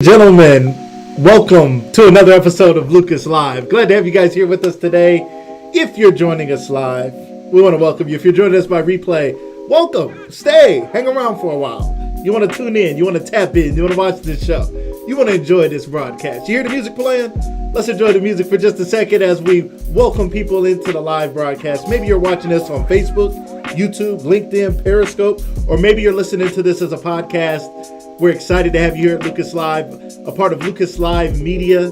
Gentlemen, welcome to another episode of Lucas Live. Glad to have you guys here with us today. If you're joining us live, we want to welcome you. If you're joining us by replay, welcome. Stay, hang around for a while. You want to tune in, you want to tap in, you want to watch this show, you want to enjoy this broadcast. You hear the music playing? Let's enjoy the music for just a second as we welcome people into the live broadcast. Maybe you're watching this on Facebook, YouTube, LinkedIn, Periscope, or maybe you're listening to this as a podcast. We're excited to have you here at Lucas Live, a part of Lucas Live Media.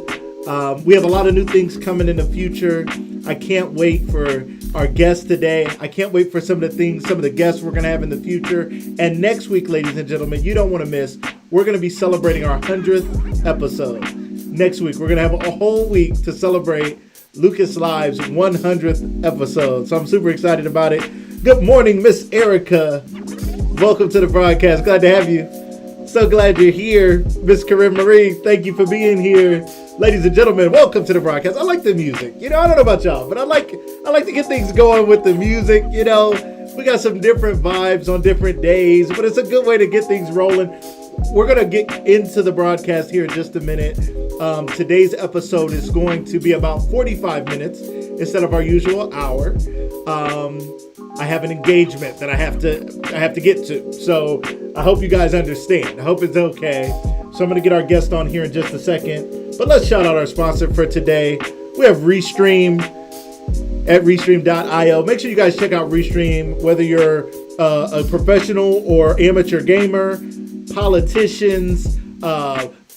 We have a lot of new things coming in the future. I can't wait for our guests today. I can't wait for some of the guests we're going to have in the future. And next week, ladies and gentlemen, you don't want to miss, we're going to be celebrating our 100th episode. Next week, we're going to have a whole week to celebrate Lucas Live's 100th episode. So I'm super excited about it. Good morning, Miss Erica. Welcome to the broadcast. Glad to have you. So glad you're here, Miss Corinne Marie. Thank you for being here. Ladies and gentlemen, welcome to the broadcast. I like the music. I don't know about y'all, but I like to get things going with the music. We got some different vibes on different days, but it's a good way to get things rolling. We're going to get into the broadcast here in just a minute. Today's episode is going to be about 45 minutes instead of our usual hour. I have an engagement that I have to get to. So I hope you guys understand. I hope it's okay. So I'm going to get our guest on here in just a second. But let's shout out our sponsor for today. We have Restream at Restream.io. Make sure you guys check out Restream, whether you're a professional or amateur gamer, politicians,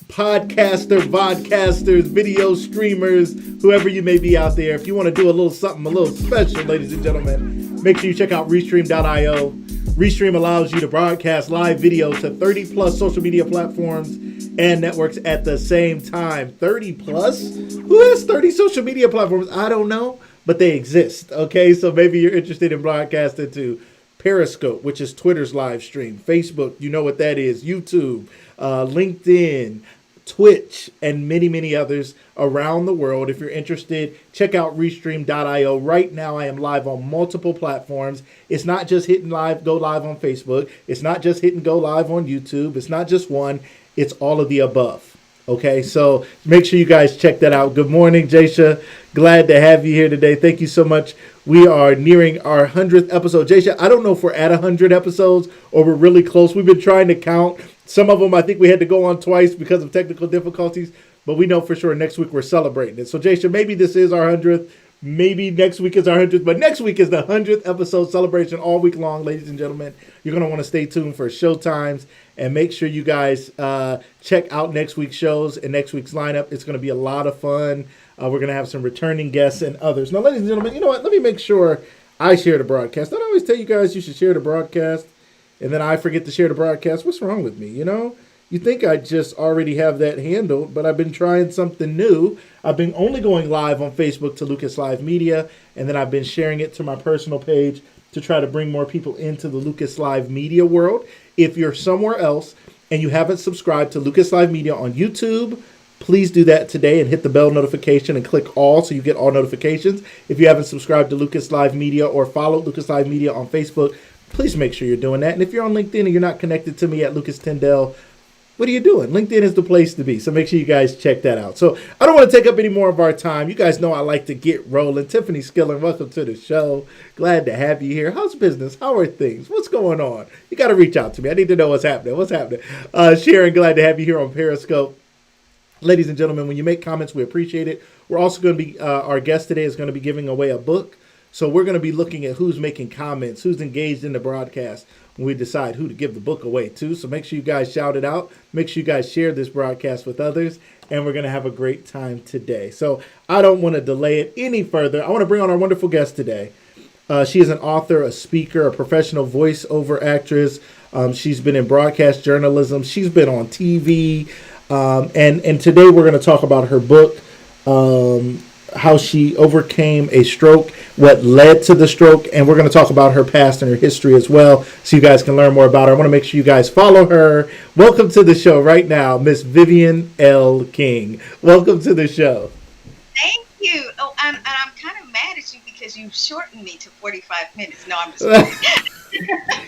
podcaster, vodcasters, video streamers, whoever you may be out there. If you want to do a little something a little special, ladies and gentlemen, make sure you check out Restream.io. Restream allows you to broadcast live video to 30 plus social media platforms and networks at the same time. 30 plus? Who has 30 social media platforms? I don't know, but they exist. Okay, so maybe you're interested in broadcasting to Periscope, which is Twitter's live stream, Facebook, you know what that is, YouTube, LinkedIn, Twitch, and many, many others around the world. If you're interested, check out Restream.io. Right now, I am live on multiple platforms. It's not just hitting live, go live on Facebook. It's not just hitting go live on YouTube. It's not just one. It's all of the above. Okay, so make sure you guys check that out. Good morning, Jaysha. Glad to have you here today. Thank you so much. We are nearing our 100th episode. Jaysha, I don't know if we're at 100 episodes or we're really close. We've been trying to count. Some of them I think we had to go on twice because of technical difficulties, but we know for sure next week we're celebrating it. So, Jaysha, maybe this is our 100th. Maybe next week is our 100th, but next week is the 100th episode celebration all week long, ladies and gentlemen. You're going to want to stay tuned for show times and make sure you guys check out next week's shows and next week's lineup. It's going to be a lot of fun. We're going to have some returning guests and others. Now, ladies and gentlemen, you know what? Let me make sure I share the broadcast. I always tell you guys you should share the broadcast, and then I forget to share the broadcast. What's wrong with me, You think I just already have that handled, but I've been trying something new. I've been only going live on Facebook to Lucas Live Media, and then I've been sharing it to my personal page to try to bring more people into the Lucas Live Media world. If you're somewhere else and you haven't subscribed to Lucas Live Media on YouTube, please do that today and hit the bell notification and click all so you get all notifications. If you haven't subscribed to Lucas Live Media or followed Lucas Live Media on Facebook, please make sure you're doing that. And if you're on LinkedIn and you're not connected to me at Lucas Tyndale, what are you doing? LinkedIn is the place to be. So make sure you guys check that out. So I don't want to take up any more of our time. You guys know I like to get rolling. Tiffany Skillen, welcome to the show. Glad to have you here. How's business? How are things? What's going on? You got to reach out to me. I need to know what's happening. Sharon, glad to have you here on Periscope. Ladies and gentlemen, when you make comments, we appreciate it. We're also going to be, our guest today is going to be giving away a book. So we're going to be looking at who's making comments, who's engaged in the broadcast when we decide who to give the book away to. So make sure you guys shout it out. Make sure you guys share this broadcast with others. And we're going to have a great time today. So I don't want to delay it any further. I want to bring on our wonderful guest today. She is an author, a speaker, a professional voiceover actress. She's been in broadcast journalism. She's been on TV. And today we're going to talk about her book, how she overcame a stroke, what led to the stroke, and we're going to talk about her past and her history as well so you guys can learn more about her. I want to make sure you guys follow her. Welcome to the show right now, Miss Vivian L. King. Welcome to the show. Thank you. Oh, and I'm kind of mad at you because you shortened me to 45 minutes. No, I'm just kidding.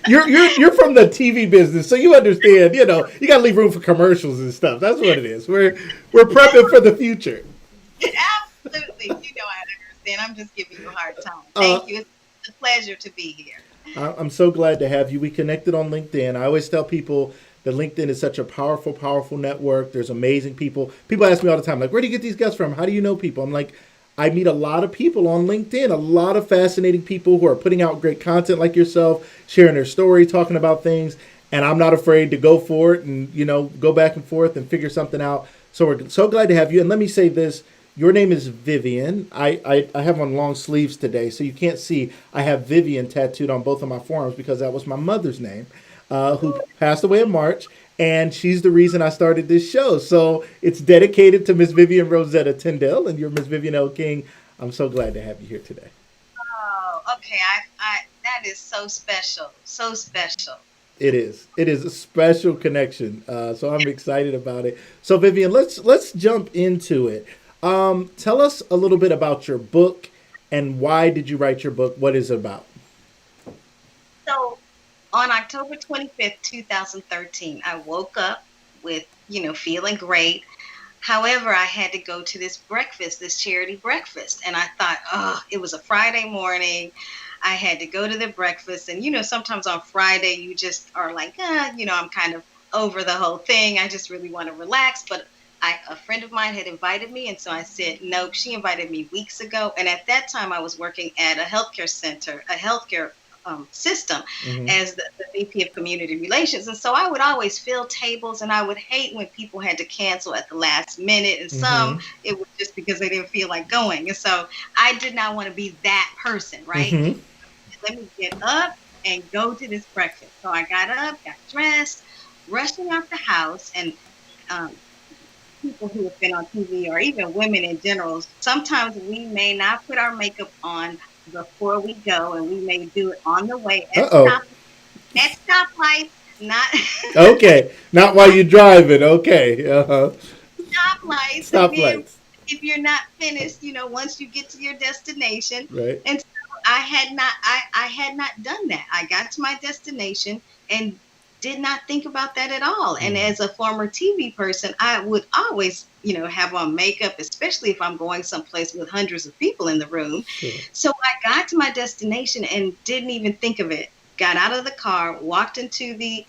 You're from the TV business, so you understand. You got to leave room for commercials and stuff. That's what it is. We're prepping for the future. Absolutely. I understand. I'm just giving you a hard time. Uh, Thank you. It's a pleasure to be here. I'm so glad to have you. We connected on LinkedIn. I always tell people that LinkedIn is such a powerful, powerful network. There's amazing people. People ask me all the time, like, where do you get these guests from? How do you know people? I'm like, I meet a lot of people on LinkedIn, a lot of fascinating people who are putting out great content like yourself, sharing their story, talking about things. And I'm not afraid to go for it and, go back and forth and figure something out. So we're so glad to have you. And let me say this. Your name is Vivian. I have on long sleeves today, so you can't see. I have Vivian tattooed on both of my forearms because that was my mother's name, who passed away in March, and she's the reason I started this show. So it's dedicated to Miss Vivian Rosetta Tyndall, and you're Miss Vivian L. King. I'm so glad to have you here today. Oh, okay. That is so special. So special. It is. It is a special connection. So I'm excited about it. So Vivian, let's jump into it. Tell us a little bit about your book and why did you write your book? What is it about? So on October 25th, 2013, I woke up with, feeling great. However, I had to go to this breakfast, this charity breakfast. And I thought, oh, it was a Friday morning. I had to go to the breakfast. And, sometimes on Friday, you just are like, I'm kind of over the whole thing. I just really want to relax. But a friend of mine had invited me. And so I said, nope, she invited me weeks ago. And at that time, I was working at a healthcare center, a healthcare system Mm-hmm. as the VP of Community Relations. And so I would always fill tables, and I would hate when people had to cancel at the last minute. And some, Mm-hmm. it was just because they didn't feel like going. And so I did not want to be that person, right? Mm-hmm. Let me get up and go to this breakfast. So I got up, got dressed, rushing out the house, and um, people who have been on TV or even women in general, sometimes we may not put our makeup on before we go, and we may do it on the way Uh oh. at stoplights, not Okay. Not while you're driving. Okay. Uh-huh. stoplights, and then Stoplights. if you're not finished, once you get to your destination. Right. And so I had not done that. I got to my destination and did not think about that at all. And Mm. as a former TV person, I would always, have on makeup, especially if I'm going someplace with hundreds of people in the room. Sure. So I got to my destination and didn't even think of it. Got out of the car, walked into the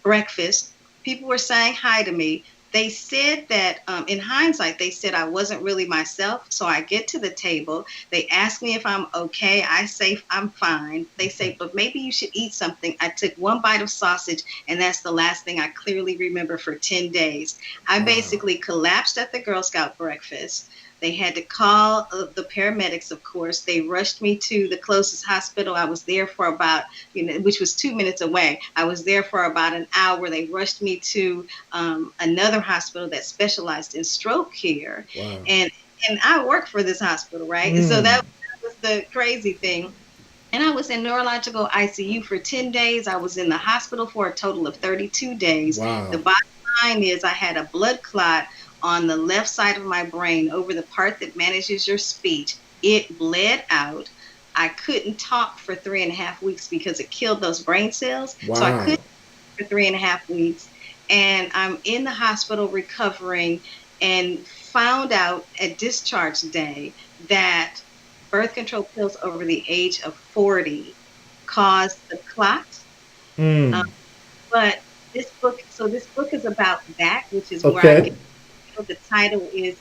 breakfast. People were saying hi to me. They said that in hindsight, they said I wasn't really myself. So I get to the table. They ask me if I'm okay. I say I'm fine. They say, but maybe you should eat something. I took one bite of sausage, and that's the last thing I clearly remember for 10 days. I Wow. basically collapsed at the Girl Scout breakfast. They had to call the paramedics, of course. They rushed me to the closest hospital. I was there for about, which was 2 minutes away. I was there for about an hour. They rushed me to another hospital that specialized in stroke care. Wow. And and I worked for this hospital, right? So Mm. that was the crazy thing. And I was in neurological ICU for 10 days. I was in the hospital for a total of 32 days. The Wow. bottom line is I had a blood clot on the left side of my brain over the part that manages your speech. It bled out. I couldn't talk for 3.5 weeks because it killed those brain cells. So I Wow. couldn't for 3.5 weeks. And I'm in the hospital recovering, and found out at discharge day that birth control pills over the age of 40 caused the clot. Um, Mm. but this book is about that, which is where I get Okay. the title is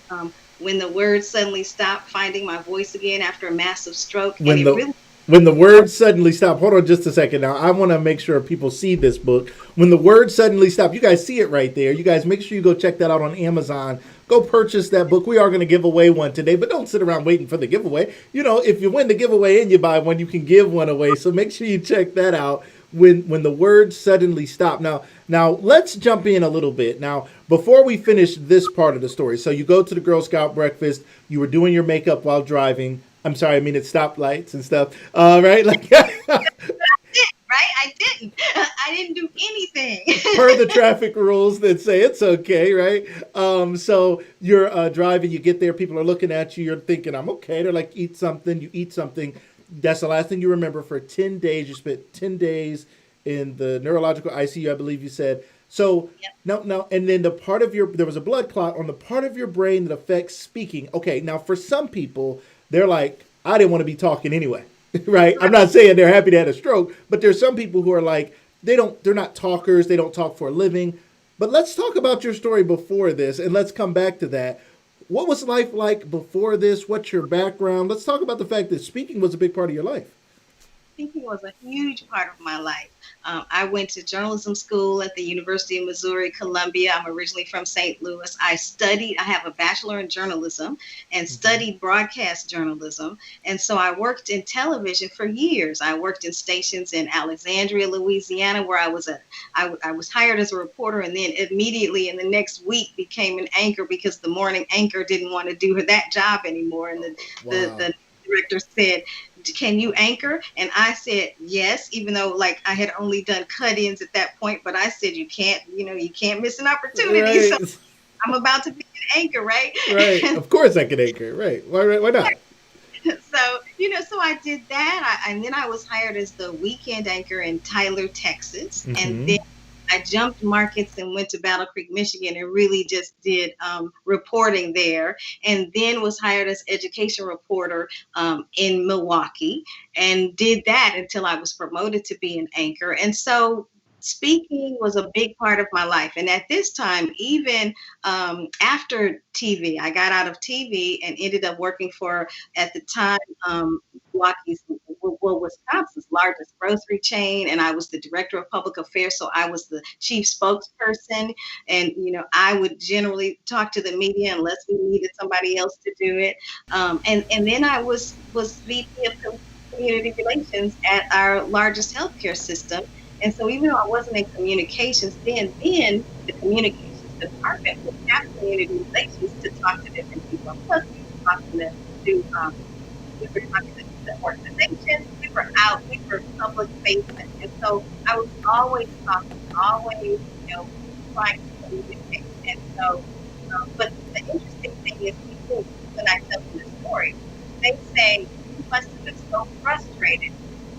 When the Words Suddenly Stop, Finding My Voice Again After a Massive Stroke. And when it the really, when the words suddenly stop. Hold on just a second. Now I want to make sure people see this book. When the words suddenly stop, you guys see it right there. You guys make sure you go check that out on Amazon. Go purchase that book. We are going to give away one today, but don't sit around waiting for the giveaway. If you win the giveaway and you buy one, you can give one away. So make sure you check that out. When the words suddenly stop. Now let's jump in a little bit. Now before we finish this part of the story, so you go to the Girl Scout breakfast. You were doing your makeup while driving. I'm sorry, I mean at stoplights and stuff. Right, like right? I didn't. I didn't do anything. per the traffic rules that say it's okay, right? So you're driving, you get there, people are looking at you, you're thinking, I'm okay. They're like, eat something, you eat something. That's the last thing you remember for 10 days. You spent 10 days in the neurological ICU, I believe you said. So, Yep. no, and then the part of your, there was a blood clot on the part of your brain that affects speaking. Okay, now for some people, they're like, I didn't want to be talking anyway, right? I'm not saying they're happy to have a stroke, but there's some people who are like, they're not talkers, they don't talk for a living. But let's talk about your story before this, and let's come back to that. What was life like before this? What's your background? Let's talk about the fact that speaking was a big part of your life. Speaking was a huge part of my life. I went to journalism school at the University of Missouri, Columbia. I'm originally from St. Louis. I have a bachelor in journalism and Mm-hmm. studied broadcast journalism. And so I worked in television for years. I worked in stations in Alexandria, Louisiana, where I was hired as a reporter and then immediately in the next week became an anchor because the morning anchor didn't want to do that job anymore. And Wow. the director said, can you anchor? And I said yes, even though like I had only done cut-ins at that point, but I said you can't miss an opportunity. So Right. I'm about to be an anchor, right? Right. Of course I can anchor. Right. Why not? So so I did that, and then I was hired as the weekend anchor in Tyler, Texas, and Mm-hmm. then I jumped markets and went to Battle Creek, Michigan, and really just did reporting there, and then was hired as education reporter in Milwaukee, and did that until I was promoted to be an anchor, and so. Speaking was a big part of my life. And at this time, even after TV, I got out of TV and ended up working for at the time, Milwaukee's, well, Wisconsin's largest grocery chain, and I was the director of public affairs. So I was the chief spokesperson, and I would generally talk to the media unless we needed somebody else to do it. And then I was VP of community relations at our largest healthcare system. And so even though I wasn't in communications then the communications department would have community relations to talk to different people. Plus, we were talking to we were talking to the organizations. We were public facing, and so I was always talking, always trying to communicate. And so, but the interesting thing is, people when I tell them the story, they say you must have been so frustrated.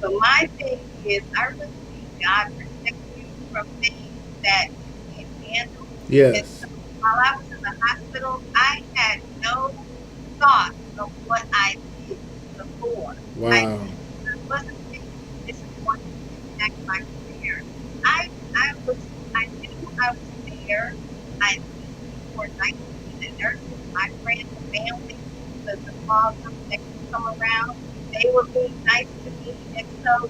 So my thing is, I really believe God protects you from things that you can't handle. And Yes. so while I was in the hospital, I had no thought of what I did before. I Wow. wasn't thinking this is going to impact my career. I was I knew I was there. I knew people were nice to me, the nurses, my friends, the family, the small group that could come around. They were being nice to me. And so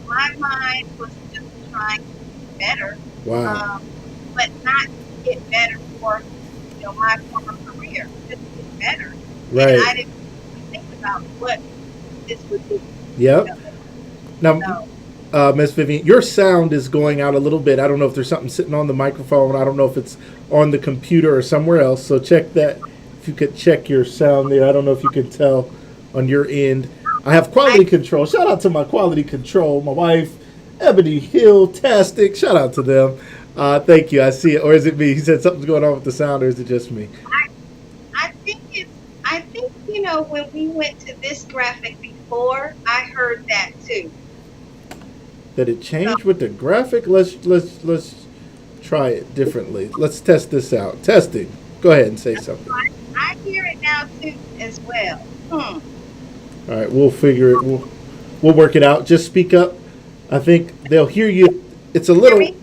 my mind was just trying to get better, Wow. um, but not get better for, my former career, just get better. And Right. I didn't think about what this would do. You Yep. know, Now, so Miss Vivian, your sound is going out a little bit. I don't know if there's something sitting on the microphone. I don't know if it's on the computer or somewhere else. So check that. If you could check your sound there. I don't know if you can tell on your end. I have I quality control. Shout out to my quality control. My wife, Ebony Hill Tastic. Shout out to them. Thank you. I see it. Or is it me? He said something's going on with the sound, or is it just me? I think when we went to this graphic before, I heard that too. That it So changed with the graphic? Let's try it differently. Let's test this out. Testing. Go ahead and say something. I hear it now too as well. All right, we'll figure it. We'll work it out. Just speak up. I think they'll hear you. It's a Hear little. me?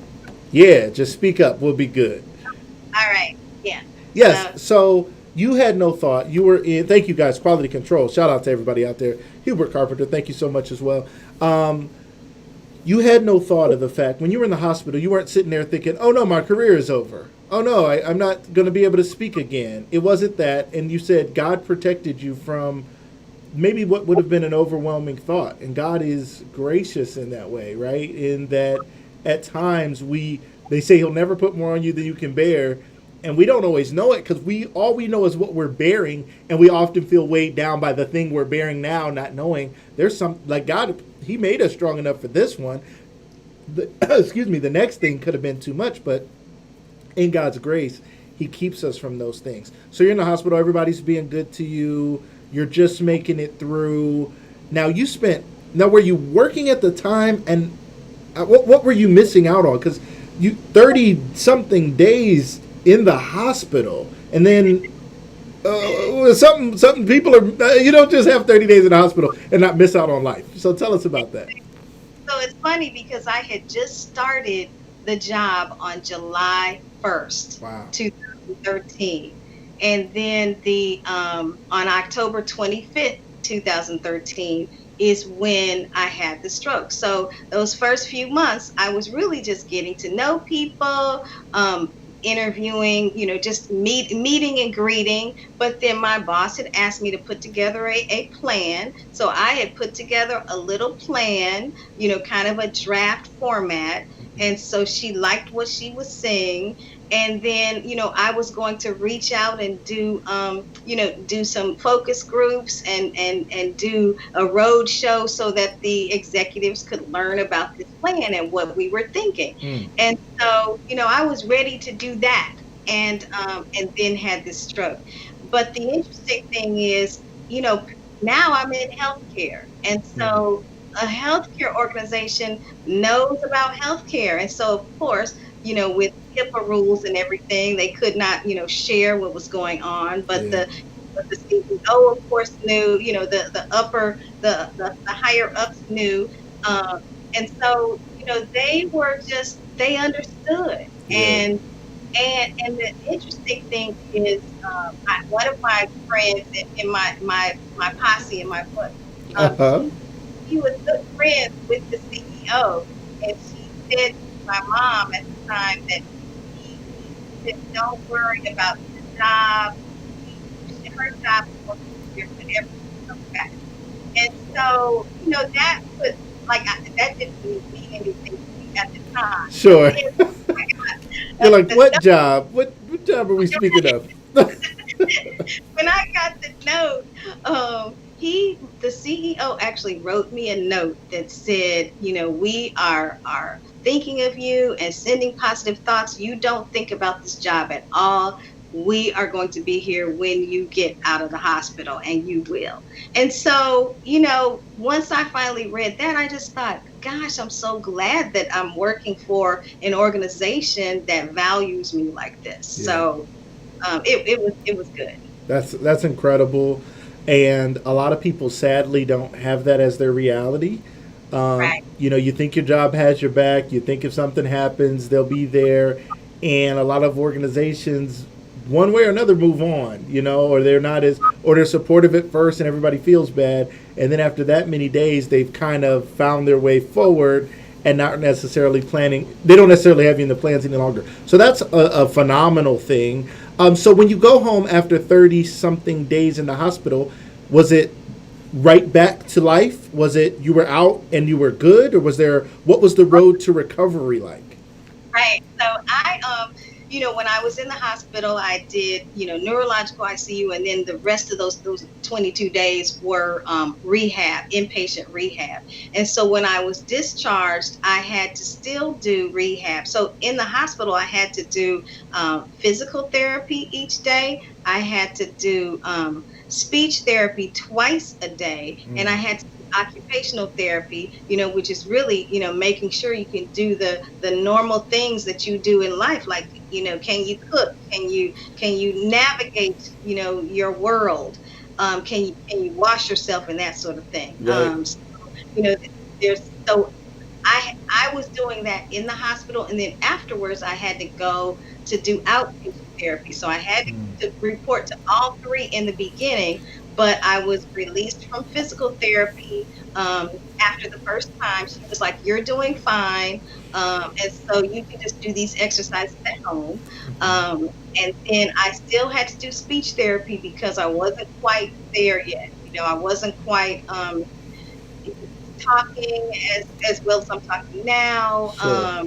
Yeah, just speak up. We'll be good. All right. Yeah. Yes. So So you had no thought. You were in. Thank you guys. Quality control. Shout out to everybody out there. Hubert Carpenter. Thank you so much as well. You had no thought of the fact when you were in the hospital. You weren't sitting there thinking, "Oh no, my career is over. Oh no, I'm not going to be able to speak again." It wasn't that. And you said God protected you from maybe what would have been an overwhelming thought. And God is gracious in that way, right? In that at times they say He'll never put more on you than you can bear, and we don't always know it because we know is what we're bearing, and we often feel weighed down by the thing we're bearing now, not knowing there's some like God. He made us strong enough for this one. Excuse me. The next thing could have been too much, but in God's grace, He keeps us from those things. So you're in the hospital, everybody's being good to you, you're just making it through. Now you spent. Now were you working at the time, and what were you missing out on? Because you 30 something days in the hospital, and then something people are. You don't just have 30 days in the hospital and not miss out on life. So tell us about that. So it's funny because I had just started the job on July 1st, Wow. 2013. And then the on October 25th, 2013 is when I had the stroke. So those first few months, I was really just getting to know people, um, interviewing, just meeting and greeting. But then my boss had asked me to put together a plan. So I had put together a little plan, kind of a draft format. And so she liked what she was seeing. And then, I was going to reach out and do some focus groups and do a road show so that the executives could learn about this plan and what we were thinking. Mm. And so, I was ready to do that, and then had this stroke. But the interesting thing is, now I'm in healthcare, and Mm. so a healthcare organization knows about healthcare, and so of course, with HIPAA rules and everything, they could not, share what was going on. Yeah. But the CEO, of course, knew. The higher ups knew, um, and so they understood. Yeah. And the interesting thing is, one of my friends in my posse in my book, Uh huh. she was good friends with the CEO, and she said to my mom at the time that he said, "Don't worry about the job. Her job is going to be here when everything comes back." And so, that was that didn't mean anything to me at the time. But Sure. then You're like, the what job? What job are we speaking of? when I got the note, the CEO actually wrote me a note that said, we are thinking of you and sending positive thoughts. You don't think about this job at all. We are going to be here when you get out of the hospital, and you will. And so, once I finally read that, I just thought, gosh, I'm so glad that I'm working for an organization that values me like this. Yeah. So it was good. That's incredible, and a lot of people sadly don't have that as their reality. Right. You think your job has your back. You think if something happens, they'll be there, and a lot of organizations, one way or another, move on. Or they're not as, or they're supportive at first, and everybody feels bad, and then after that many days, they've kind of found their way forward and not necessarily planning. They don't necessarily have you in the plans any longer. So that's a phenomenal thing. So when you go home after 30 something days in the hospital, was it right back to life? Was it you were out and you were good, or what was the road to recovery like? Right. So when I was in the hospital, I did, neurological ICU, and then the rest of those 22 days were rehab, inpatient rehab. And so when I was discharged, I had to still do rehab. So in the hospital, I had to do physical therapy each day. I had to do speech therapy twice a day, and I Mm. had to occupational therapy, which is really, making sure you can do the normal things that you do in life, like, can you cook? Can you navigate, your world? Can you wash yourself and that sort of thing? Right. So, you know, there's so I was doing that in the hospital, and then afterwards I had to go to do outpatient therapy. So I had Mm. to report to all three in the beginning, but I was released from physical therapy after the first time. She was like, "You're doing fine, and so you can just do these exercises at home." Mhm. Um, and then I still had to do speech therapy because I wasn't quite there yet. I wasn't quite talking as well as I'm talking now. Sure.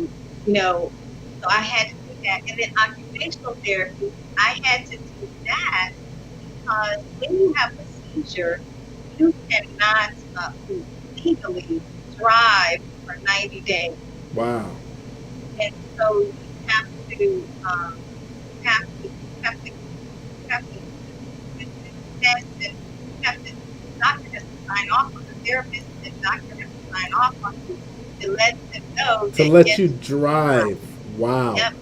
So I had to do that. And then occupational therapy, I had to do that because when you have a seizure, you cannot legally drive for 90 days. Wow. And so you have to, have to, have to, have to, test, and you have to, the doctor has to sign off on the therapy To that let you gets drive. Wow. yep.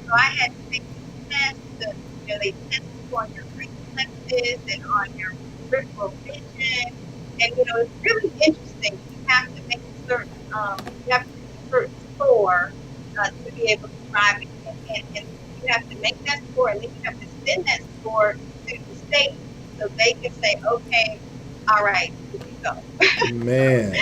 So I had to take these tests. They test you on your reflexes and on your peripheral vision. And it's really interesting. You have to make a certain score to be able to drive, and you have to make that score, and then you have to send that score to the state so they can say, okay, all right, here you go. Man.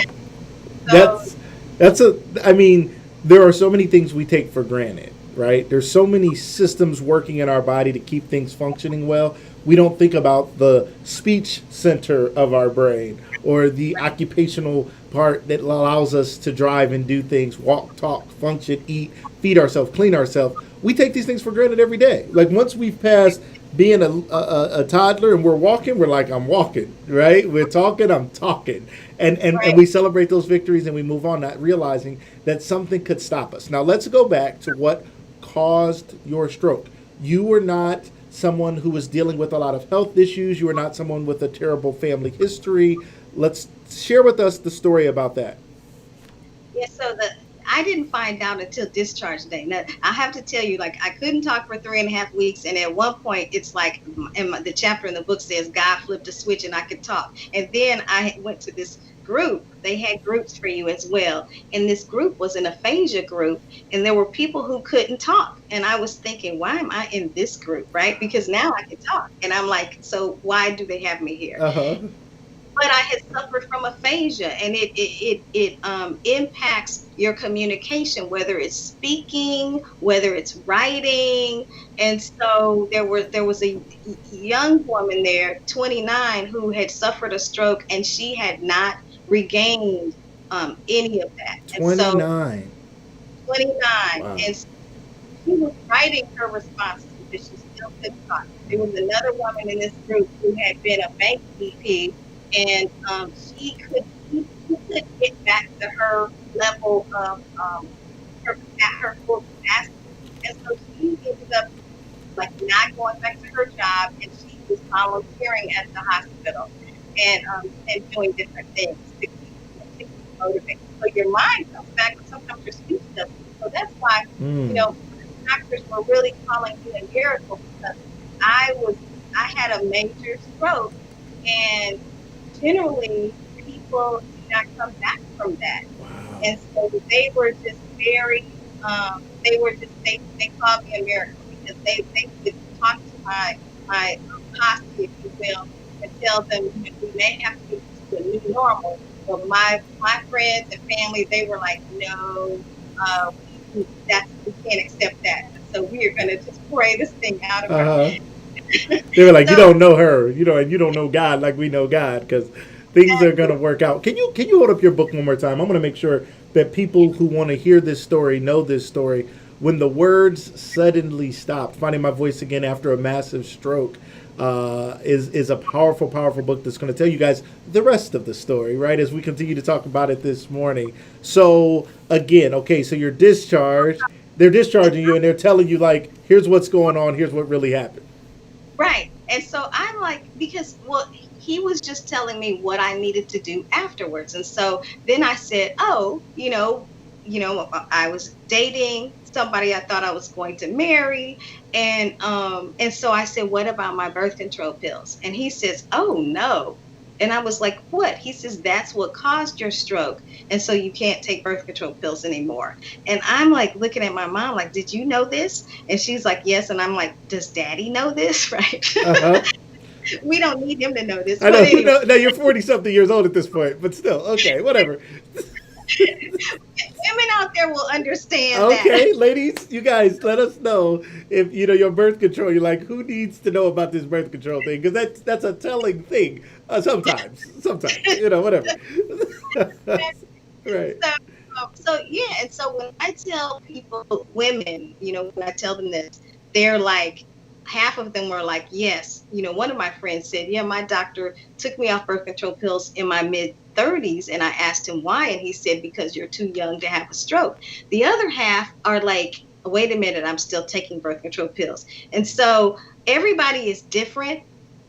So That's that's a I mean, there are so many things we take for granted, right? There's so many systems working in our body to keep things functioning well. We don't think about the speech center of our brain or the occupational part that allows us to drive and do things, walk, talk, function, eat, feed ourselves, clean ourselves. We take these things for granted every day. Like once we've passed being a toddler and we're walking, we're like, I'm walking, right? We're talking, I'm talking. And right, we celebrate those victories and we move on, not realizing that something could stop us. Now, let's go back to what caused your stroke. You were not someone who was dealing with a lot of health issues, you were not someone with a terrible family history. Let's share with us the story about that. yeah. So I didn't find out until discharge day. Now I have to tell you, like I couldn't talk for 3.5 weeks, and at one point it's like, the chapter in the book says God flipped a switch and I could talk. And then I went to this group. They had groups for you as well, and this group was an aphasia group, and there were people who couldn't talk. And I was thinking, why am I in this group, right? Because now I can talk, and I'm like, so why do they have me here? Uh huh. But I had suffered from aphasia, and it impacts your communication, whether it's speaking, whether it's writing. And so there was a young woman there, 29, who had suffered a stroke, and she had not regained any of that. And so 29. 29, Wow. and she was writing her responses because she still couldn't talk. There was another woman in this group who had been a bank VP, and she could get back to her level of at her full capacity, and so she ended up like not going back to her job, and she was volunteering at the hospital and doing different things to keep motivated. So your mind comes back, but sometimes your speech doesn't. So that's why you Mm. know doctors were really calling me a miracle, because I was I had a major stroke, and generally people do not come back from that. Wow. And so they were just very, they called me a miracle, because they would talk to my posse, if you will, and tell them, we may have to get to a new normal. But my friends and family, they were like, no, uh, we can't accept that. So we are going to just pray this thing out of Uh her. huh. They were like, you So don't know her, and you don't know God like we know God, because things are gonna work out. Can you hold up your book one more time? I'm gonna make sure that people who want to hear this story know this story. When the words suddenly stopped, finding my voice again after a massive stroke, is a powerful, powerful book that's going to tell you guys the rest of the story, right? As we continue to talk about it this morning. So again, okay, so you're discharged. They're discharging you, and they're telling you like, here's what's going on. Here's what really happened. right. And so I'm like, because, well, he was just telling me what I needed to do afterwards. And so then I said, oh, I was dating somebody I thought I was going to marry. And so I said, what about my birth control pills? And he says, oh no. And I was like, what? He says, that's what caused your stroke. And so you can't take birth control pills anymore. And I'm like looking at my mom, like, did you know this? And she's like, yes. And I'm like, does daddy know this? Right. Uh huh. We don't need him to know this. I But know. anyway, No, no, you're 40 something years old at this point, but still, okay, whatever. women out there will understand that. Okay, ladies, you guys, let us know if you know your birth control. You're like, who needs to know about this birth control thing? Because that's a telling thing. Sometimes, whatever. Right. So, so yeah, and so when I tell people, women, when I tell them this, they're like, half of them were like, yes. One of my friends said, yeah, my doctor took me off birth control pills in my mid 30s, and I asked him why, and he said, because you're too young to have a stroke. The other half are like, wait a minute, I'm still taking birth control pills. And so everybody is different,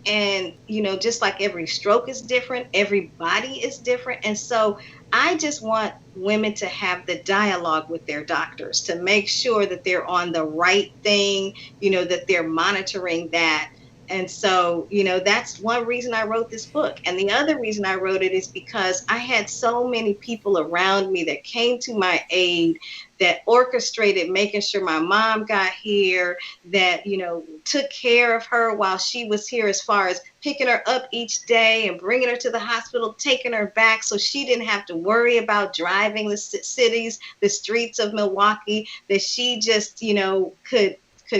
And just like every stroke is different, every body is different. And so I just want women to have the dialogue with their doctors to make sure that they're on the right thing, that they're monitoring that. And so that's one reason I wrote this book. And the other reason I wrote it is because I had so many people around me that came to my aid, that orchestrated making sure my mom got here, that took care of her while she was here, as far as picking her up each day and bringing her to the hospital, taking her back so she didn't have to worry about driving the cities, the streets of Milwaukee, that she just could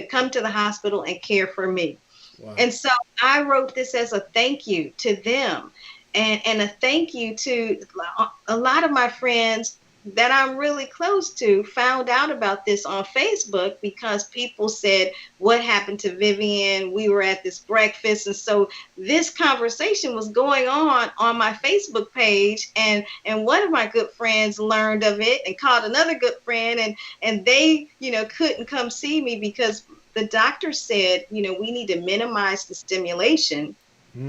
come to the hospital and care for me. Wow. And so I wrote this as a thank you to them, and a thank you to a lot of my friends that I'm really close to. Found out about this on Facebook because people said, "What happened to Vivian? We were at this breakfast." And so this conversation was going on my Facebook page, and one of my good friends learned of it and called another good friend, and they couldn't come see me because the doctor said, we need to minimize the stimulation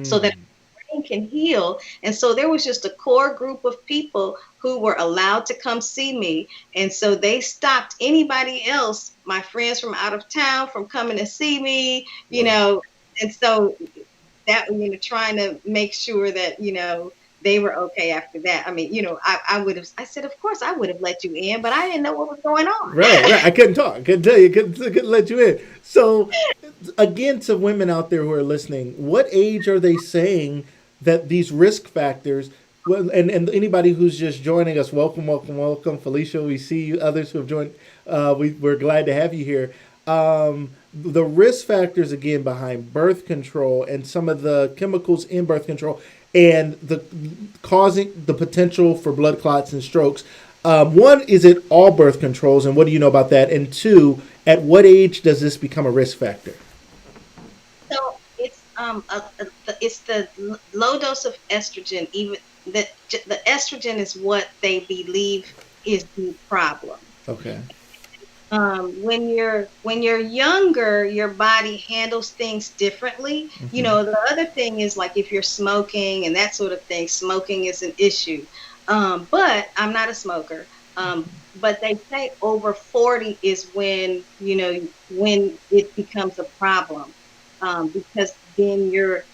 so that Mm. the brain can heal. And so there was just a core group of people who were allowed to come see me. And so they stopped anybody else, my friends from out of town, from coming to see me, Wow. and so that, trying to make sure that, they were okay after that. I mean, I would have, I said, of course I would have let you in, but I didn't know what was going on. Right, right. I couldn't talk. I couldn't tell you. Couldn't let you in. So, again, to women out there who are listening, what age are they saying that these risk factors? Well, and anybody who's just joining us, welcome, welcome, welcome, Felicia. We see you. Others who have joined, we're glad to have you here. The risk factors again behind birth control and some of the chemicals in birth control and the causing the potential for blood clots and strokes. One, is it all birth controls, and what do you know about that? And two, at what age does this become a risk factor? So it's the low dose of estrogen. Even the estrogen is what they believe is the problem. Okay. When you're younger, your body handles things differently. Hmm. The other thing is, like, if you're smoking and that sort of thing, smoking is an issue. But I'm not a smoker. But they say over 40 is when it becomes a problem, because then you're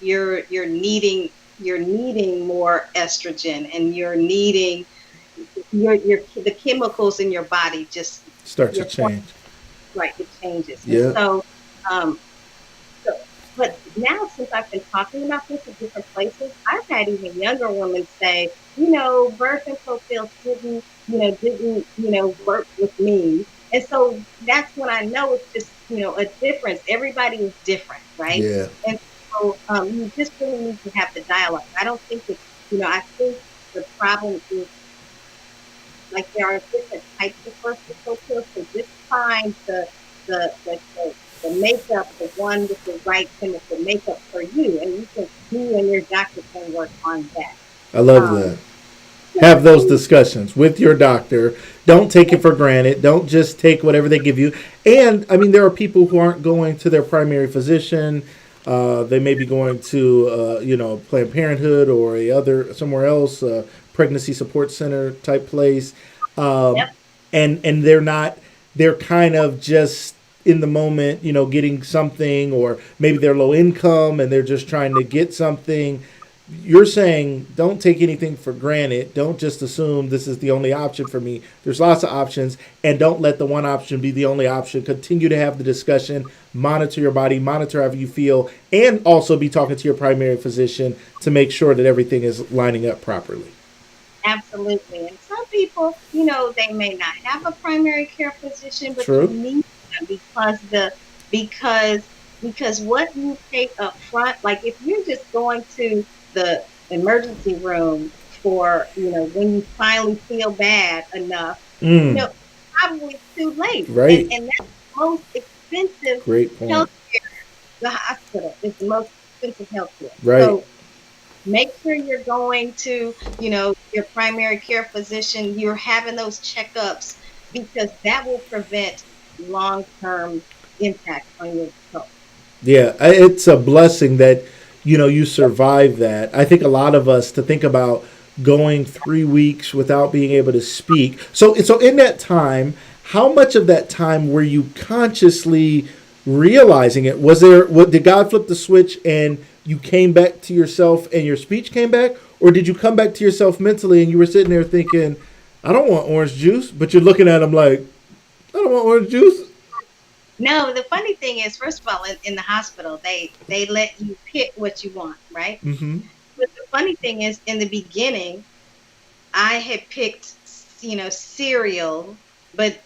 needing more estrogen, and you're needing the chemicals in your body, just Start to your change. right, it changes. And Yeah. um, so, but now, since I've been talking about this in different places, I've had even younger women say, birth control pills didn't work with me. And so that's when I know it's just, a difference. Everybody is different, right? Yeah. And so you just really need to have the dialogue. I don't think it's, I think the problem is, like, there are different types of birth control pills. So just find the makeup, the one with the right chemical makeup for you, and you and your doctor can work on that. I love Um, that. Have those discussions with your doctor. Don't take it for granted. Don't just take whatever they give you. And I mean, there are people who aren't going to their primary physician. They may be going to, Planned Parenthood or a other somewhere else, pregnancy support center type place, yep, um, and they're not. They're kind of just in the moment, getting something, or maybe they're low income and they're just trying to get something. You're saying don't take anything for granted. Don't just assume this is the only option for me. There's lots of options, and don't let the one option be the only option. Continue to have the discussion, monitor your body, monitor how you feel, and also be talking to your primary physician to make sure that everything is lining up properly. absolutely. And some people, they may not have a primary care physician, but you True. need them, because because what you take up front, like if you're just going to the emergency room for, when you finally feel bad enough, Mm, probably too late. And right. and that's the most expensive Great point. health. The hospital is the most expensive healthcare. Right. So make sure you're going to, your primary care physician. You're having those checkups, because that will prevent long-term impact on your health. Yeah, it's a blessing that you survived that. I think a lot of us to think about going 3 weeks without being able to speak. So in that time, how much of that time were you consciously realizing it? Was there what did God flip the switch and you came back to yourself and your speech came back, or did you come back to yourself mentally and you were sitting there thinking, I don't want orange juice, but you're looking at him like, I don't want orange juice. No, the funny thing is, first of all, in the hospital, they let you pick what you want, right? Mm-hmm. But the funny thing is, in the beginning, I had picked, cereal, but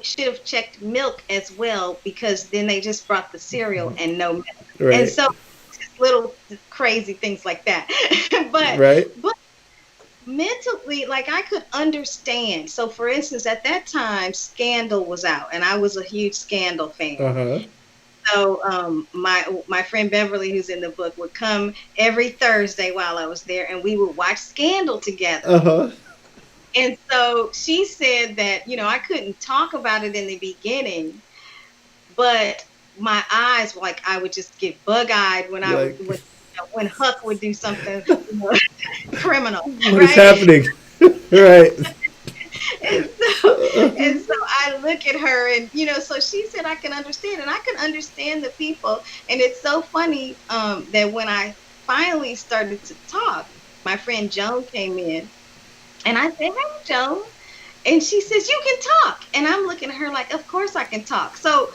should have checked milk as well because then they just brought the cereal and no milk, and Right. so just little crazy things like that. but Right. but mentally, like I could understand. So, for instance, at that time, Scandal was out, and I was a huge Scandal fan. Uh huh. So my friend Beverly, who's in the book, would come every Thursday while I was there, and we would watch Scandal together. Uh huh. And so she said that, I couldn't talk about it in the beginning, but my eyes were like I would just get bug-eyed when I would Like, when Huck would do something criminal, what is right? happening? Right. And so I look at her and so she said I can understand, and I can understand the people. And it's so funny that when I finally started to talk, my friend Joan came in and I said, "Hey Joan." And she says, "You can talk." And I'm looking at her like, of course I can talk. So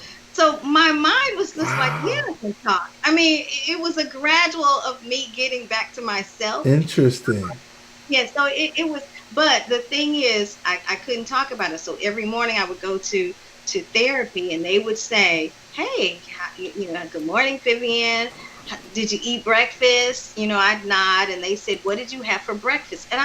my mind was just like, yeah, Wow. I can talk. I mean, it was a gradual of me getting back to myself. Interesting. Yeah, so it was, but the thing is, I couldn't talk about it. So every morning I would go to therapy, and they would say, "Hey, good morning, Vivian. Did you eat breakfast?" I'd nod, and they said, "What did you have for breakfast?" And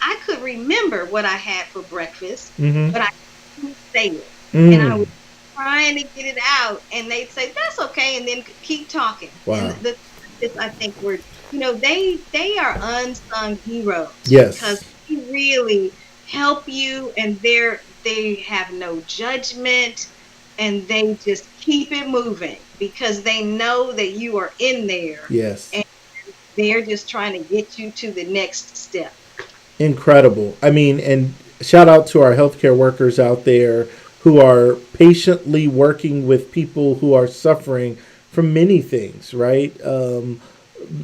I could remember what I had for breakfast, Mm-hmm. but I couldn't say it, and I Mm. was trying to get it out, and they'd say, "That's okay," and then keep talking. And Wow. the this I think were they are unsung heroes because Yes. they really help you, and they have no judgment, and they just keep it moving because they know that you are in there, Yes. and they're just trying to get you to the next step. Incredible. I mean, and shout out to our healthcare workers out there who are patiently working with people who are suffering from many things, right?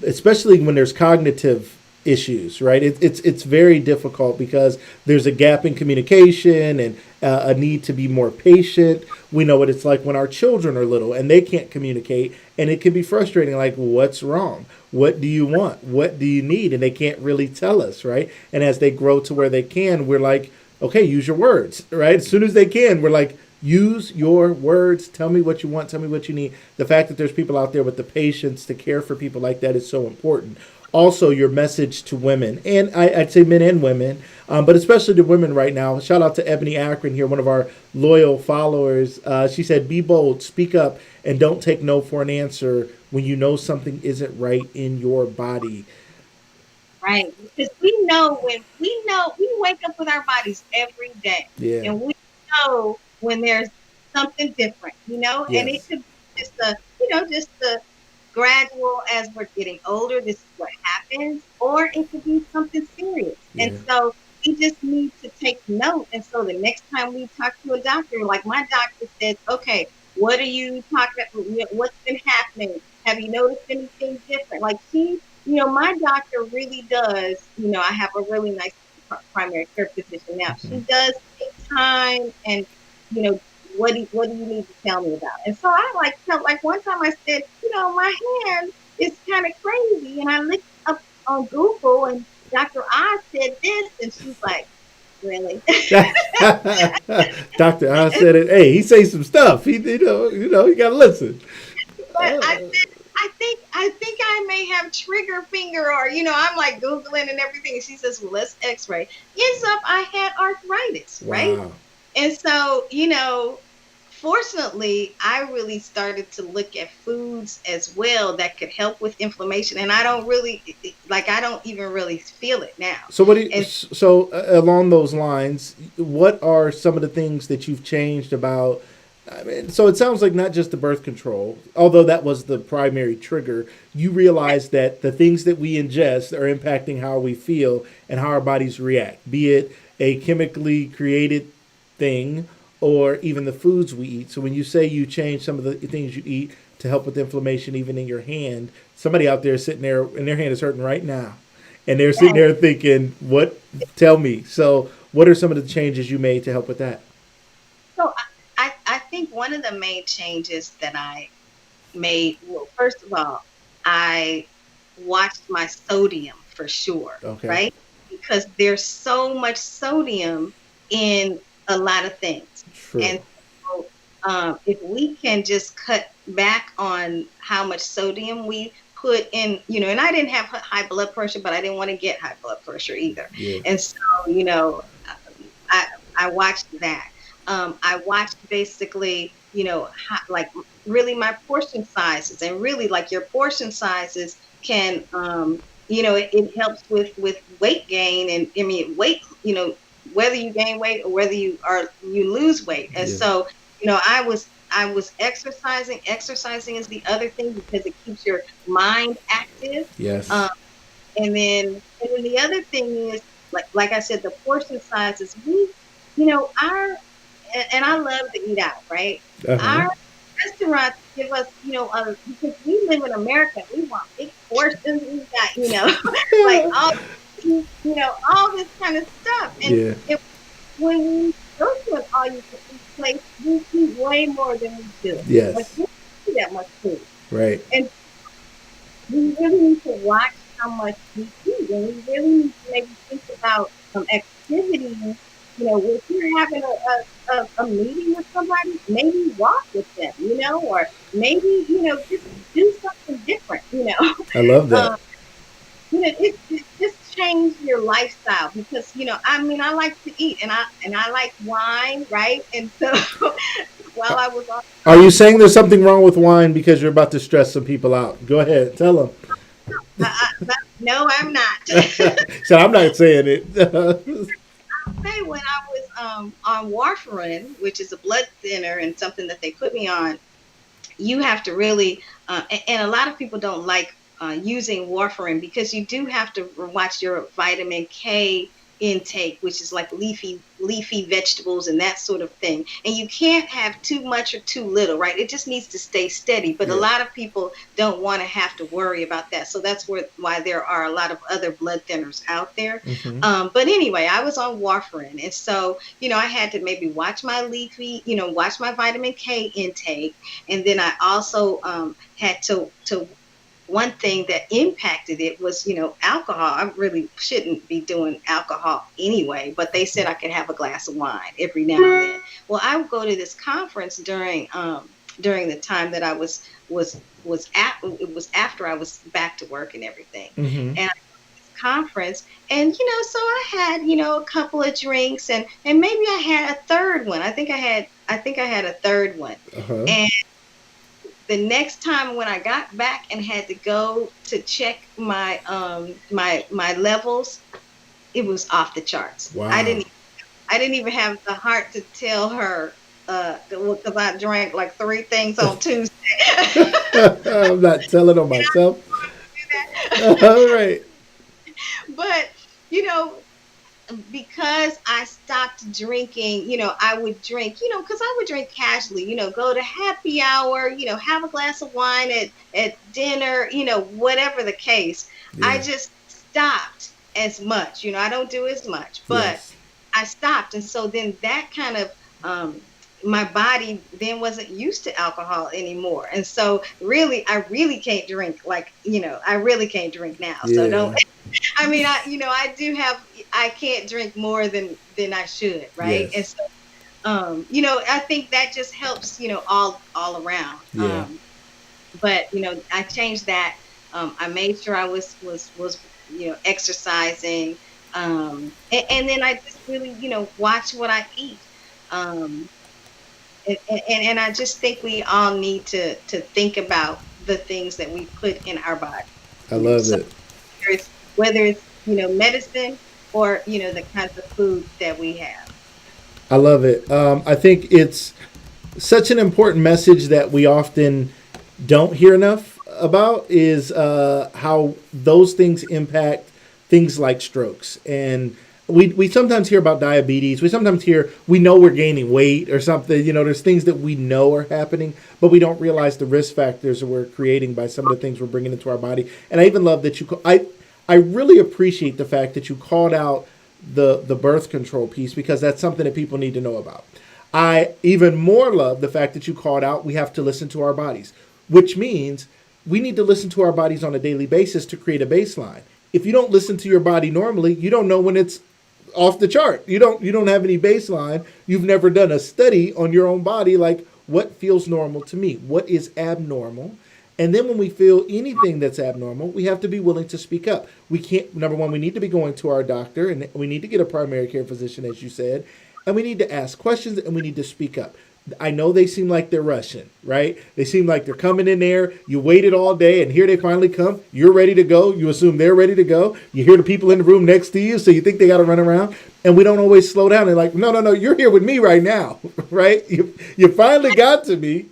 Especially when there's cognitive issues, right? It's very difficult because there's a gap in communication and a need to be more patient. We know what it's like when our children are little and they can't communicate, and it can be frustrating. Like, what's wrong? What do you want? What do you need? And they can't really tell us, right? And as they grow to where they can, we're like, okay, use your words, right? As soon as they can, we're like, use your words. Tell me what you want. Tell me what you need. The fact that there's people out there with the patience to care for people like that is so important. Also, your message to women, and I'd say men and women, but especially to women right now. Shout out to Ebony Akron here, one of our loyal followers. She said, "Be bold, speak up, and don't take no for an answer when you know something isn't right in your body." Right. Because we wake up with our bodies every day, Yeah. and we know when there's something different, and it Yes. could be just the gradual as we're getting older, this is what happens, or it could be something serious. And Yeah. so we just need to take note. And so the next time we talk to a doctor, like my doctor said, okay, what are you talking about? What's been happening? Have you noticed anything different? Like my doctor really does, I have a really nice primary care physician now. She does take time and, you know, what do you need to tell me about? And so I like felt like one time I said, my hand is kind of crazy. And I looked up on Google and Dr. Oz said this, and she's like, really? Doctor, I said it. Hey, he say some stuff. He you gotta listen. But I said, I think I may have trigger finger, or I'm like Googling and everything. And she says, well, let's x-ray. Ends up I had arthritis, right? Wow. And so, fortunately, I really started to look at foods as well that could help with inflammation. And I don't really, like, I don't even really feel it now. So what do you, And so along those lines, what are some of the things that you've changed about I mean, so it sounds like not just the birth control, although that was the primary trigger. You realize that the things that we ingest are impacting how we feel and how our bodies react, be it a chemically created thing or even the foods we eat. So when you say you change some of the things you eat to help with inflammation, even in your hand, somebody out there sitting there and their hand is hurting right now, and they're sitting Right. there thinking, "What? Tell me." So, what are some of the changes you made to help with that? So I think one of the main changes that I made, well, first of all, I watched my sodium for sure, Okay, right? Because there's so much sodium in a lot of things. true. And so, if we can just cut back on how much sodium we put in, and I didn't have high blood pressure, but I didn't want to get high blood pressure either. Yeah. And so, you know, I I watched that. I watched basically, how, like really my portion sizes, and really like your portion sizes can, it helps with weight gain, and I mean weight, whether you gain weight or whether you lose weight. And Yeah. so, I was exercising. Exercising is the other thing because it keeps your mind active. Yes. Um, and then the other thing is, like I said, the portion sizes. Our and I love to eat out, right? Uh huh. Our restaurants give us, because we live in America, we want big portions. We got, like all this kind of stuff. And Yeah. when we go to an all you can eat place, we eat way more than we do. Like Yes. we don't eat that much food. Right. And we really need to watch how much we eat, and we really need to maybe think about activities. If you're having a meeting with somebody, maybe walk with them, or maybe just do something different. I love um, that. it just change your lifestyle because I mean I like to eat and I like wine, right? And so while I was on, Are you saying there's something wrong with wine because you're about to stress some people out? Go ahead, tell no, I'm not. them. So I'm not saying it. Say when I was on warfarin, which is a blood thinner and something that they put me on, you have to really, and a lot of people don't like using warfarin because you do have to watch your vitamin K intake, which is like leafy vegetables and that sort of thing. And you can't have too much or too little, right? It just needs to stay steady. But a Yeah. lot of people don't want to have to worry about that. So that's why there are a lot of other blood thinners out there. Mm-hmm. But anyway, I was on warfarin, and so I had to maybe watch my watch my vitamin K intake, and then I also had to one thing that impacted it was, alcohol. I really shouldn't be doing alcohol anyway, but they said I could have a glass of wine every now and then. Well, I would go to this conference during the time that I it was after I was back to work and everything. Mm-hmm. And conference, and so I had a couple of drinks, and maybe I had a third one. I think I had a third one. Uh huh. And the next time when I got back and had to go to check my levels, it was off the charts. I Wow. didn't I didn't even have the heart to tell her, because I drank like three things on Tuesday. I'm not telling on myself. All right. But you know because I stopped drinking, I would drink, because I would drink casually, go to happy hour, have a glass of wine at dinner, whatever the case. I Yeah. just stopped as much, I don't do as much, but Yes. I stopped. And so then that kind of, my body then wasn't used to alcohol anymore. And so I really can't drink like, I really can't drink now. So don't, Yeah. I mean, I do have, I can't drink more than I should, right? And Yes. so, I think that just helps, all around. Yeah. But I changed that. I made sure I was exercising, and then I just really, watch what I eat. Um, and I just think we all need to think about the things that we put in our body. I love So it. whether it's medicine or the kinds of food that we have. I love it. I think it's such an important message that we often don't hear enough about is how those things impact things like strokes. And we sometimes hear about diabetes. We sometimes hear, we know we're gaining weight or something. You know, there's things that we know are happening, but we don't realize the risk factors that we're creating by some of the things we're bringing into our body. And I even love that I really appreciate the fact that you called out the birth control piece, because that's something that people need to know about. I even more love the fact that you called out we have to listen to our bodies, which means we need to listen to our bodies on a daily basis to create a baseline. If you don't listen to your body normally, you don't know when it's off the chart. You don't have any baseline. You've never done a study on your own body, like what feels normal to me, what is abnormal. And then when we feel anything that's abnormal, we have to be willing to speak up. We can't, number one, we need to be going to our doctor, and we need to get a primary care physician, as you said, and we need to ask questions, and we need to speak up. I know they seem like they're rushing, right? They seem like they're coming in there. You waited all day, and here they finally come. You're ready to go. You assume they're ready to go. You hear the people in the room next to you, so you think they got to run around. And we don't always slow down. They're like, no, no, no, you're here with me right now, right? You finally got to me.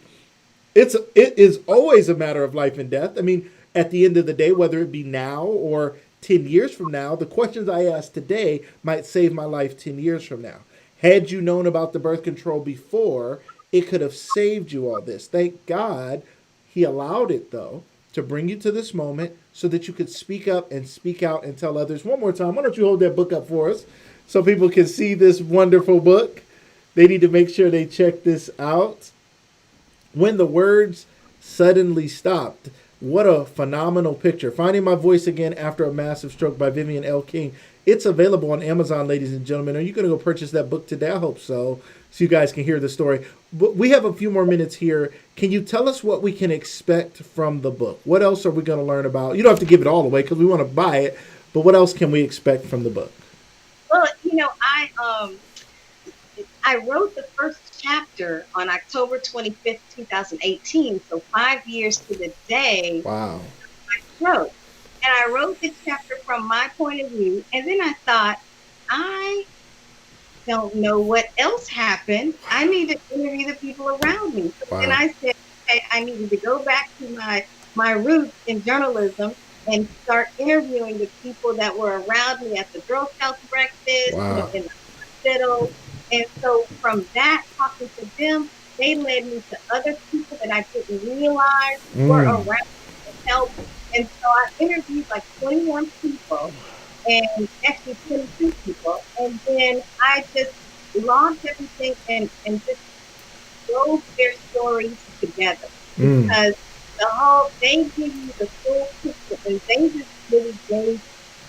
It is always a matter of life and death. I mean, at the end of the day, whether it be now or 10 years from now, the questions I ask today might save my life 10 years from now. Had you known about the birth control before, it could have saved you all this. Thank God he allowed it, though, to bring you to this moment so that you could speak up and speak out and tell others. One more time, why don't you hold that book up for us so people can see this wonderful book? They need to make sure they check this out. When the words suddenly stopped. What a phenomenal picture. Finding My Voice Again After a Massive Stroke by Vivian L. King. It's available on Amazon, ladies and gentlemen. Are you going to go purchase that book today? I hope so you guys can hear the story. But we have a few more minutes here. Can you tell us what we can expect from the book? What else are we going to learn about? You don't have to give it all away because we want to buy it, but what else can we expect from the book? Well, I wrote the first chapter on October 25th, 2018. So 5 years to the day. Wow. I wrote. And I wrote the chapter from my point of view. And then I thought, I don't know what else happened. I need to interview the people around me. So then I said, okay, I needed to go back to my roots in journalism and start interviewing the people that were around me at the Girl Scouts breakfast, Wow. in the hospital. And so from that, talking to them, they led me to other people that I didn't realize were around to help. And so I interviewed like 21 people, and actually 22 people. And then I just logged everything and just wove their stories together. Because they give you the full picture, and they just really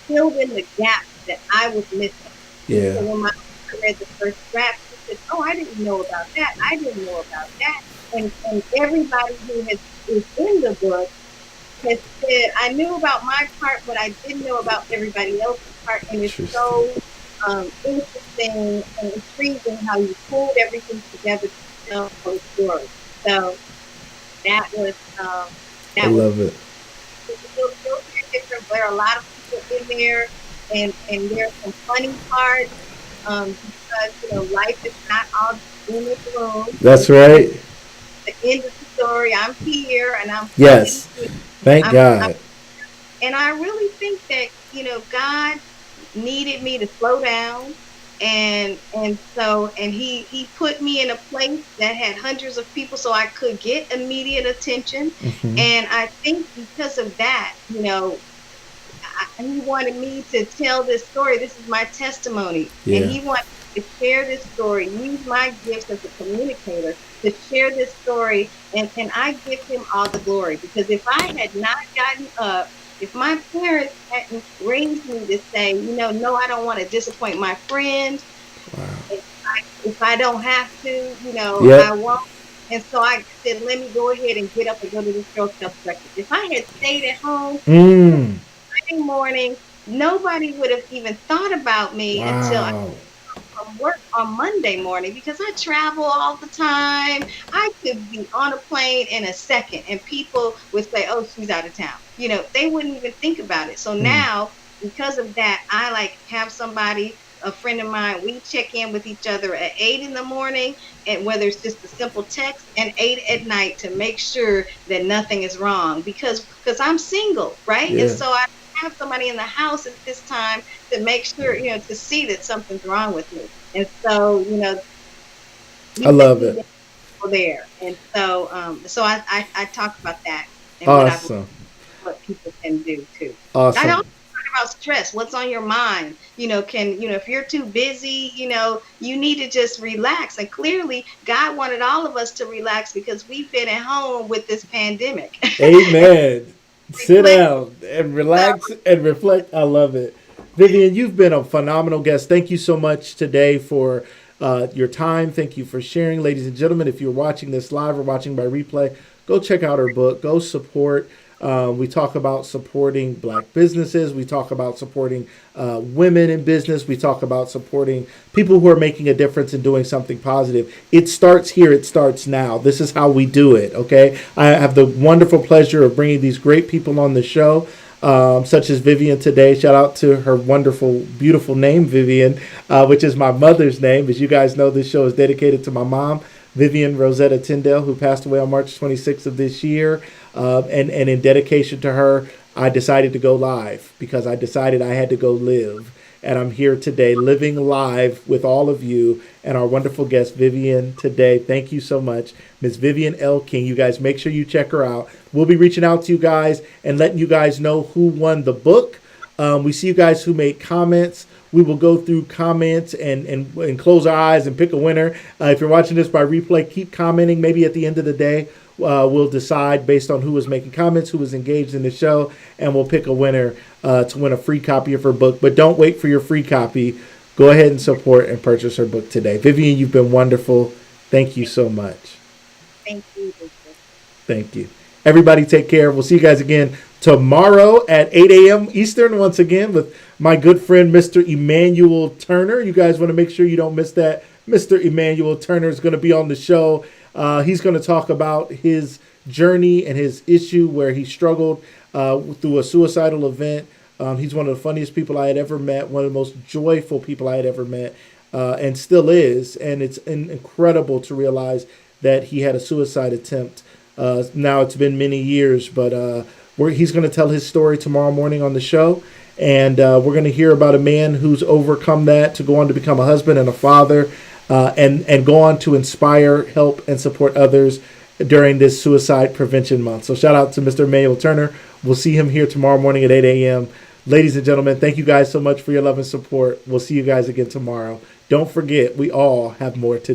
filled in the gaps that I was missing. Yeah. So when I read the first draft, she said, oh, I didn't know about that. I didn't know about that. And everybody who is in the book has said, I knew about my part, but I didn't know about everybody else's part. And it's so interesting and intriguing how you pulled everything together to tell a story. So that was I love it. You'll hear different. There are a lot of people in there, and there's some funny parts because life is not all doom and gloom. That's right. The end of the story. I'm here, and I'm yes. Thank God. And I really think that God needed me to slow down, and he put me in a place that had hundreds of people, so I could get immediate attention. And I think because of that, he wanted me to tell this story. This is my testimony, and he wanted to share this story. Use my gifts as a communicator to share this story, and I give him all the glory, because if I had not gotten up, if my parents hadn't raised me to say, no, I don't want to disappoint my friends. Wow. If I don't have to, I won't. And so I said, let me go ahead and get up and go to this Girl Scouts breakfast. If I had stayed at home Friday morning, nobody would have even thought about me until I came from work on Monday morning, because I travel all the time. I could be on a plane in a second and people would say, oh, she's out of town. They wouldn't even think about it. So now, because of that, I have somebody a friend of mine, we check in with each other at 8 in the morning, and whether it's just a simple text, and 8 at night to make sure that nothing is wrong, because I'm single, right? And Yeah. so I have somebody in the house at this time to make sure, to see that something's wrong with me. And so, I we just love need it. to go there. And so, I talk about that and Awesome. what people can do too. I don't Awesome. talk about stress. What's on your mind? If you're too busy, you need to just relax. And clearly, God wanted all of us to relax because we've been at home with this pandemic. Amen. Sit Reflect. down and relax and reflect. I love it. Vivian, you've been a phenomenal guest. Thank you so much today for your time. Thank you for sharing. Ladies and gentlemen, if you're watching this live or watching by replay, go check out her book. Go support. We talk about supporting black businesses. We talk about supporting women in business. We talk about supporting people who are making a difference and doing something positive. It starts here. It starts now. This is how we do it. Okay. I have the wonderful pleasure of bringing these great people on the show. Such as Vivian today. Shout out to her wonderful, beautiful name, Vivian, which is my mother's name. As you guys know, this show is dedicated to my mom, Vivian Rosetta Tyndale, who passed away on March 26th of this year. And in dedication to her, I decided to go live because I decided I had to go live. And I'm here today living live with all of you and our wonderful guest, Vivian, today. Thank you so much. Miss Vivian L. King. You guys make sure you check her out. We'll be reaching out to you guys and letting you guys know who won the book. We see you guys who made comments. We will go through comments and close our eyes and pick a winner. If you're watching this by replay, keep commenting. Maybe at the end of the day, we'll decide based on who was making comments, who was engaged in the show, and we'll pick a winner to win a free copy of her book. But don't wait for your free copy. Go ahead and support and purchase her book today. Vivian, you've been wonderful. Thank you so much. Thank you, Lucas. Thank you. Everybody take care. We'll see you guys again tomorrow at 8 a.m. Eastern once again with my good friend, Mr. Emmanuel Turner. You guys want to make sure you don't miss that. Mr. Emmanuel Turner is going to be on the show. He's going to talk about his journey and his issue where he struggled through a suicidal event. He's one of the funniest people I had ever met, one of the most joyful people I had ever met, and still is. And it's incredible to realize that he had a suicide attempt. Now it's been many years, but he's going to tell his story tomorrow morning on the show. And we're going to hear about a man who's overcome that to go on to become a husband and a father, and go on to inspire, help, and support others during this Suicide Prevention Month. So shout out to Mr. Emmanuel Turner. We'll see him here tomorrow morning at 8 a.m. Ladies and gentlemen, thank you guys so much for your love and support. We'll see you guys again tomorrow. Don't forget, we all have more to do.